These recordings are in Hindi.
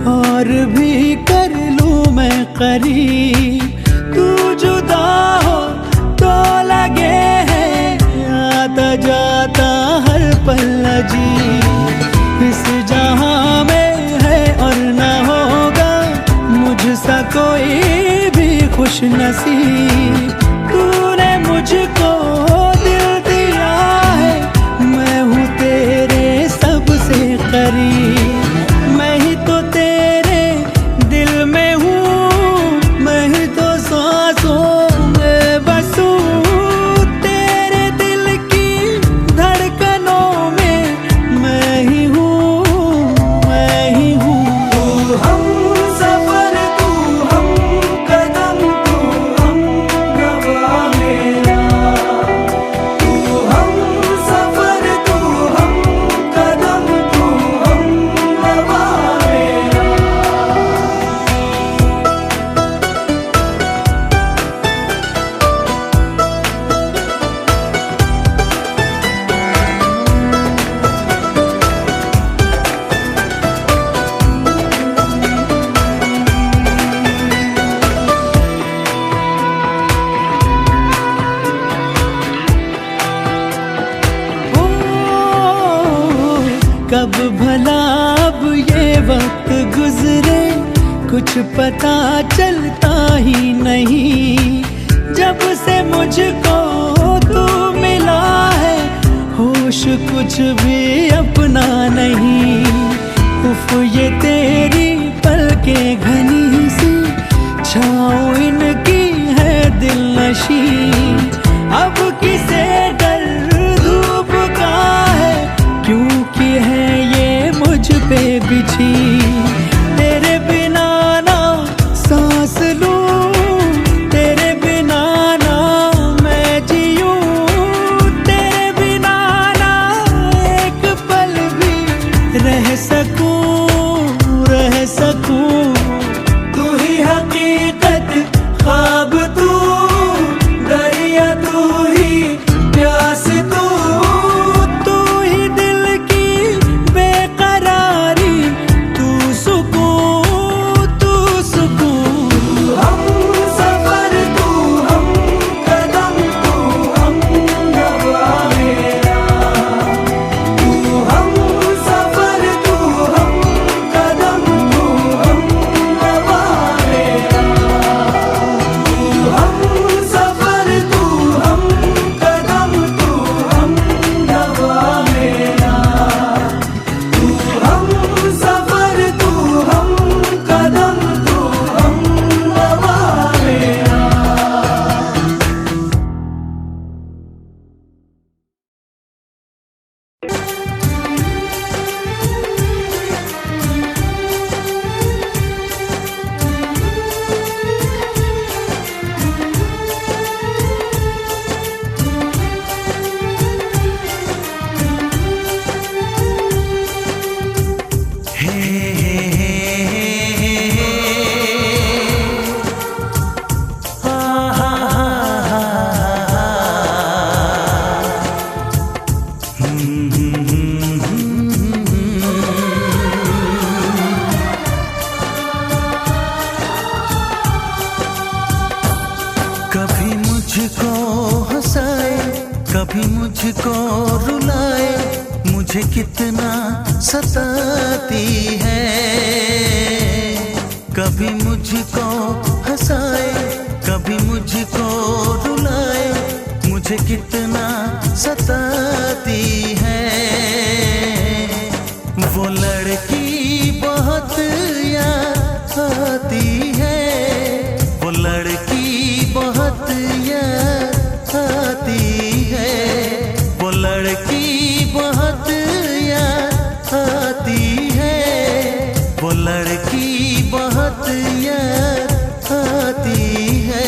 और भी कर लूं मैं करीब, तू जुदा हो तो लगे है आता जाता हर पल अजीब। इस जहां में है और न होगा मुझसा कोई भी खुश नसीब। तूने मुझको दिल दिया है, मैं हूँ तेरे सबसे करीब। मैं ही तो तेरे दिल में हूँ, मैं ही तो सांसों में बसूं। तेरे दिल की धड़कनों में मैं ही हूँ, मैं ही हूँ। तू हम सफर, तू हम कदम, तू हम गवाह मेरा। तू हम सफर, तू हम कदम, तू हम गवाह मेरा। कब भला अब ये वक्त गुजरे, कुछ पता चलता ही नहीं। जब से मुझको तू मिला है, होश कुछ भी अपना नहीं। उफ ये तेरी पलकें घनी सी, छाँव इनकी है दिल नशी। अब किसे डर धूप का है, क्योंकि है ये मुझ पे बिछी। तेरे बिना ना सांस लूं, तेरे बिना ना मैं जीऊं। तेरे बिना ना एक पल भी रह सकूं, रह सकूं। तू ही हकीकत, ख्वाब तू, दरिया तू ही, प्यास तू। तू ही दिल की बेकरारी, तू सुकून, तू सुकून। तू हम सफर, तू हम कदम, तू हम गवाह मेरा। तू हम सफर, तू हम कदम, तू हम गवाह मेरा। तू हम सफर, तू हम कदम, तू हम गवाह मेरा। तू हम सफर, तू हम कदम, तू हम गवाह मेरा। कभी मुझको हंसाए, कभी मुझको रुलाए, मुझे कितना सताती है। कभी मुझको हंसाए, कभी मुझको रुलाए, मुझे कितना सताती है। वो लड़की बहुत याद आती है, वो लड़की बहुत याद आती है। वो लड़की बहुत याद आती है, वो लड़की बहुत याद आती है।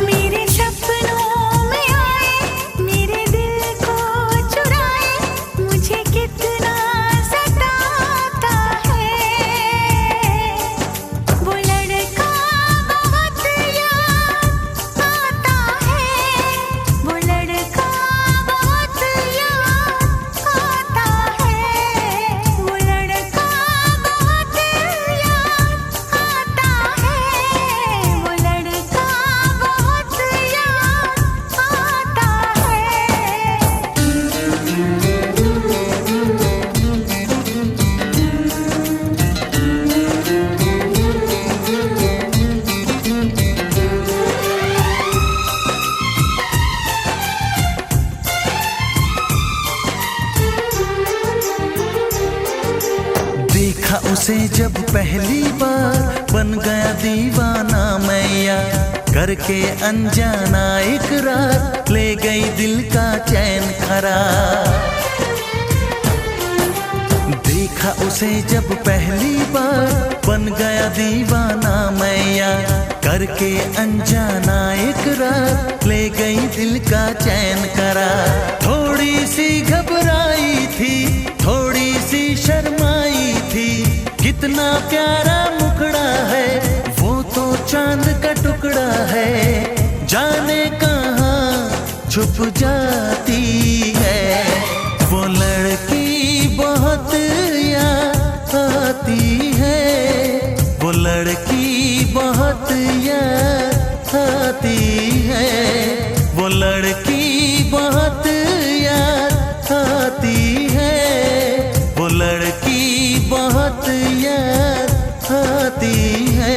मेरे सपनों में आए, मेरे दिल को चुराए, मुझे कितना सताता है। वो लड़का बहुत याद आता है, वो लड़का बहुत याद उसे जब पहली बार, बन गया दीवाना मैया। करके अनजाना इकरार, ले गई दिल का चैन करार। देखा उसे जब पहली बार, बन गया दीवाना मैया। करके अनजाना इकरार, ले गई दिल का चैन करार। थोड़ी सी घबराई थी, थोड़ी सी शर्माई थी। कितना प्यारा मुखड़ा है, वो तो चांद का टुकड़ा है। जाने कहाँ छुप जाती है, वो लड़की बहुत याद आती है। वो लड़की बहुत याद आती है। वो लड़की बहुत याद आती है। वो लड़की बहुत याद आती है।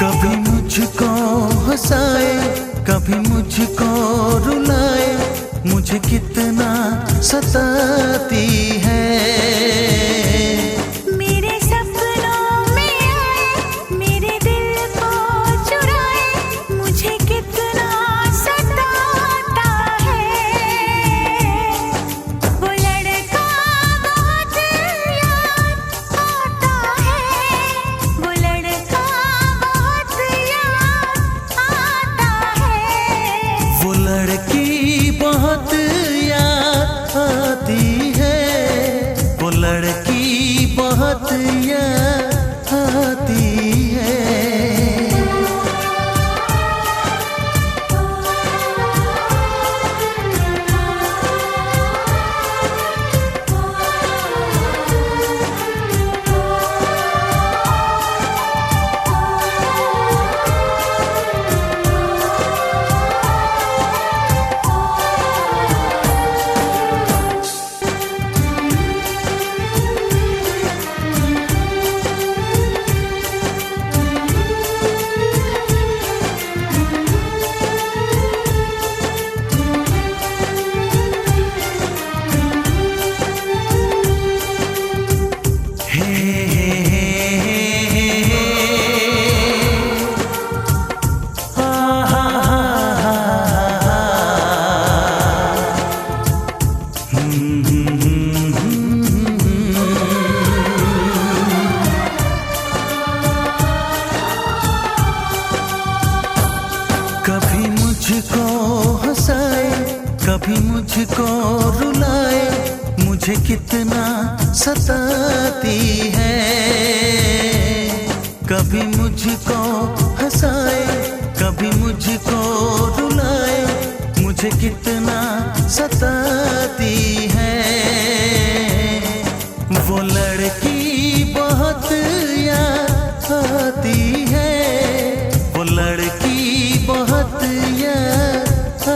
कभी मुझको हंसाए, कभी मुझको रुलाए। मुझे कितना सताती है। मेरे सपनों में आए, मेरे दिल को चुराए। मुझे कितना सताता है। वो लड़का बहुत याद आता है। वो लड़का बहुत याद आता है। वो लड़की बहुत याद आती है। वो लड़की बहुत याद आती है। कभी मुझको हंसाए, कभी मुझको रुलाए। मुझे कितना सताती है। कभी मुझको हंसाए, कभी मुझको रुलाए। मुझे कितना सताती है। वो लड़की बहुत याद आती है। वो लड़की बहुत याद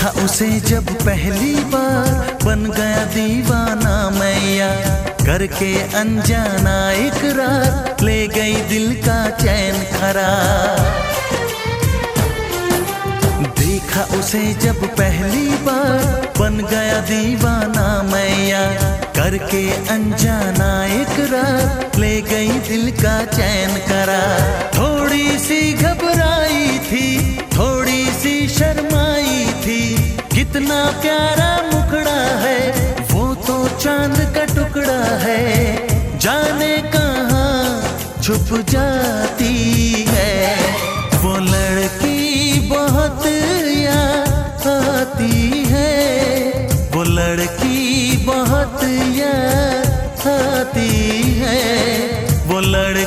देखा उसे जब पहली बार बन गया दीवाना मैया, करके अनजाना इकरार ले गई दिल का चैन करार। देखा उसे जब पहली बार बन गया दीवाना मैया, करके अनजाना इकरार ले गई दिल का चैन करार। थोड़ी सी घबराई थी, थोड़ी सी शर्माई थी, कितना प्यारा मुखड़ा है वो तो चांद का टुकड़ा है, जाने कहाँ छुप जाती है। वो लड़की बहुत याद आती है, वो लड़की बहुत याद आती है, वो लड़की